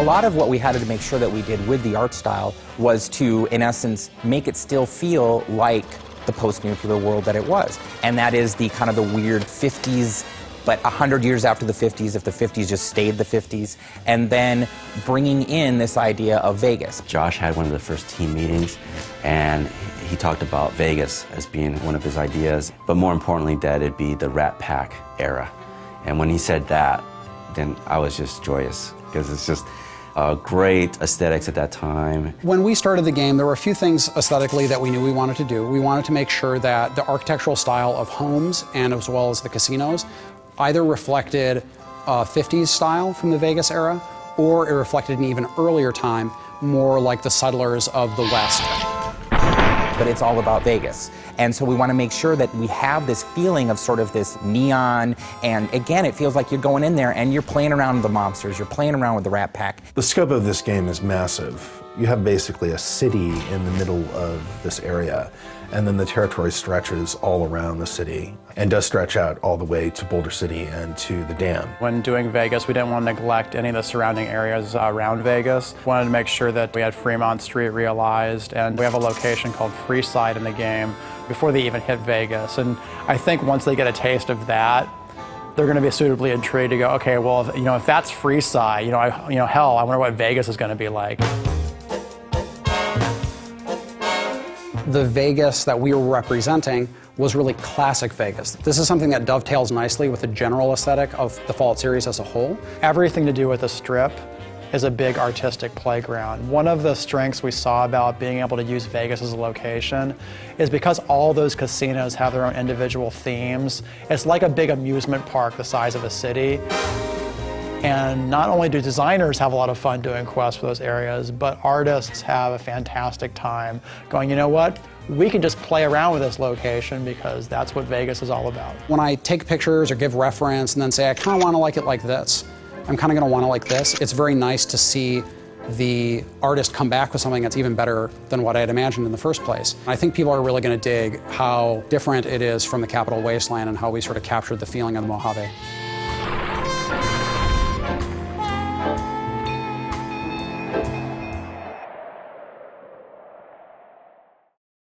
A lot of what we had to make sure that we did with the art style was to, in essence, make it still feel like the post-nuclear world that it was. And that is the kind of the weird 50s, but 100 years after the 50s, if the 50s just stayed the 50s, and then bringing in this idea of Vegas. Josh had one of the first team meetings, and he talked about Vegas as being one of his ideas, but more importantly that it'd be the Rat Pack era. And when he said that, then I was just joyous, because it's just great aesthetics at that time. When we started the game, there were a few things aesthetically that we knew we wanted to do. We wanted to make sure that the architectural style of homes, and as well as the casinos, either reflected 50s style from the Vegas era, or it reflected an even earlier time, more like the settlers of the West. But it's all about Vegas. And so we want to make sure that we have this feeling of sort of this neon, and again, it feels like you're going in there and you're playing around with the mobsters, you're playing around with the Rat Pack. The scope of this game is massive. You have basically a city in the middle of this area, and then the territory stretches all around the city and does stretch out all the way to Boulder City and to the dam. When doing Vegas, we didn't want to neglect any of the surrounding areas around Vegas. We wanted to make sure that we had Fremont Street realized, and we have a location called Freeside in the game before they even hit Vegas. And I think once they get a taste of that, they're going to be suitably intrigued to go, okay, well, if that's Freeside, hell, I wonder what Vegas is going to be like. The Vegas that we were representing was really classic Vegas. This is something that dovetails nicely with the general aesthetic of the Fallout series as a whole. Everything to do with the Strip is a big artistic playground. One of the strengths we saw about being able to use Vegas as a location is because all those casinos have their own individual themes. It's like a big amusement park the size of a city. And not only do designers have a lot of fun doing quests for those areas, but artists have a fantastic time going, you know what? We can just play around with this location because that's what Vegas is all about. When I take pictures or give reference and then say, I kind of want to like it like this, I'm kind of going to want to like this, it's very nice to see the artist come back with something that's even better than what I had imagined in the first place. I think people are really going to dig how different it is from the Capital Wasteland and how we sort of captured the feeling of the Mojave.